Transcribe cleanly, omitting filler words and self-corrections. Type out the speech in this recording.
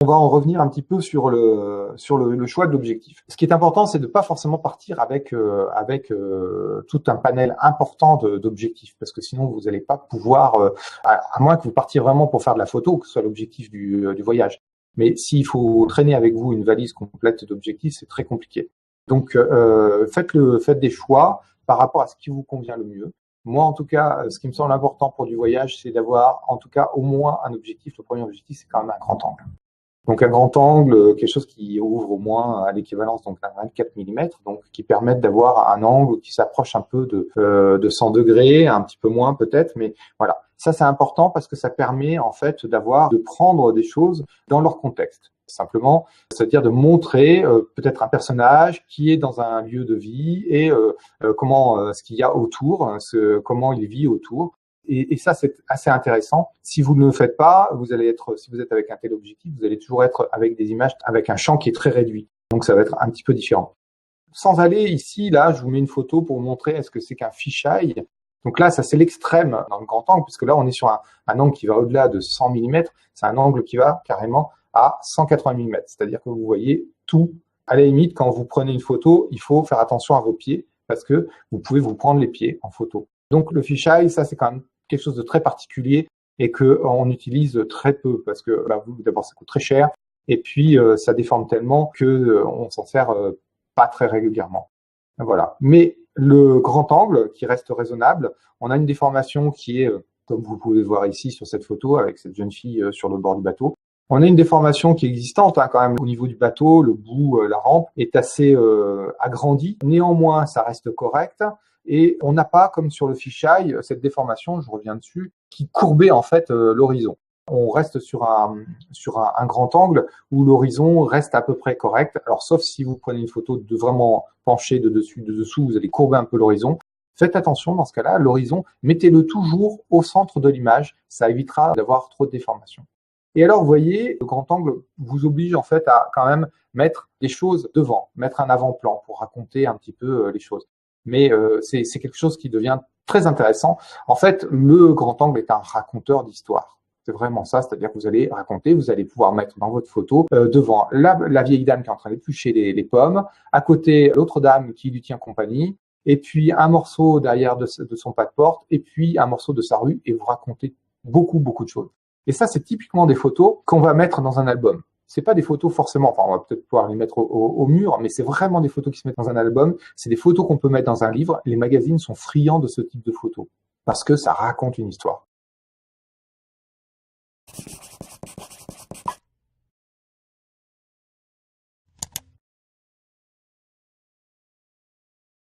On va en revenir un petit peu sur le choix de l'objectif. Ce qui est important, c'est de pas forcément partir avec tout un panel important d'objectifs, parce que sinon vous n'allez pas pouvoir, à moins que vous partiez vraiment pour faire de la photo, que ce soit l'objectif du voyage. Mais s'il faut traîner avec vous une valise complète d'objectifs, c'est très compliqué. Donc faites des choix par rapport à ce qui vous convient le mieux. Moi, en tout cas, ce qui me semble important pour du voyage, c'est d'avoir, en tout cas, au moins un objectif. Le premier objectif, c'est quand même un grand angle. Donc un grand angle, quelque chose qui ouvre au moins à l'équivalence donc d'un 24 mm, donc qui permette d'avoir un angle qui s'approche un peu de 100 degrés, un petit peu moins peut-être, mais voilà. Ça c'est important parce que ça permet en fait de prendre des choses dans leur contexte. Simplement, c'est-à-dire de montrer peut-être un personnage qui est dans un lieu de vie et comment ce qu'il y a autour, comment il vit autour. Et ça, c'est assez intéressant. Si vous ne le faites pas, si vous êtes avec un téléobjectif, vous allez toujours être avec des images, avec un champ qui est très réduit. Donc, ça va être un petit peu différent. Sans aller ici, là, je vous mets une photo pour vous montrer est-ce que c'est qu'un fisheye. Donc là, ça, c'est l'extrême dans le grand angle, puisque là, on est sur un angle qui va au-delà de 100 mm. C'est un angle qui va carrément à 180 mm. C'est-à-dire que vous voyez tout. À la limite, quand vous prenez une photo, il faut faire attention à vos pieds, parce que vous pouvez vous prendre les pieds en photo. Donc, le fisheye, ça, c'est quand même quelque chose de très particulier et que on utilise très peu parce que d'abord ça coûte très cher et puis ça déforme tellement que on s'en sert pas très régulièrement. Voilà. Mais le grand angle qui reste raisonnable, on a une déformation qui est comme vous pouvez voir ici sur cette photo avec cette jeune fille sur le bord du bateau. On a une déformation qui est existante quand même au niveau du bateau, le bout, la rampe est assez agrandi. Néanmoins, ça reste correct. Et on n'a pas, comme sur le fisheye, cette déformation, je reviens dessus, qui courbait en fait l'horizon. On reste sur un grand angle où l'horizon reste à peu près correct. Alors sauf si vous prenez une photo de vraiment pencher de dessous, vous allez courber un peu l'horizon. Faites attention dans ce cas-là, l'horizon, mettez-le toujours au centre de l'image, ça évitera d'avoir trop de déformation. Et alors, vous voyez, le grand angle vous oblige en fait à quand même mettre des choses devant, mettre un avant-plan pour raconter un petit peu les choses. Mais c'est quelque chose qui devient très intéressant. En fait, le grand angle est un raconteur d'histoire. C'est vraiment ça, c'est-à-dire que vous allez raconter, vous allez pouvoir mettre dans votre photo devant la vieille dame qui est en train d'éplucher les pommes, à côté l'autre dame qui lui tient compagnie, et puis un morceau derrière de son pas de porte, et puis un morceau de sa rue, et vous racontez beaucoup de choses. Et ça, c'est typiquement des photos qu'on va mettre dans un album. C'est pas des photos forcément, enfin on va peut-être pouvoir les mettre au mur, mais c'est vraiment des photos qui se mettent dans un album. C'est des photos qu'on peut mettre dans un livre. Les magazines sont friands de ce type de photos parce que ça raconte une histoire.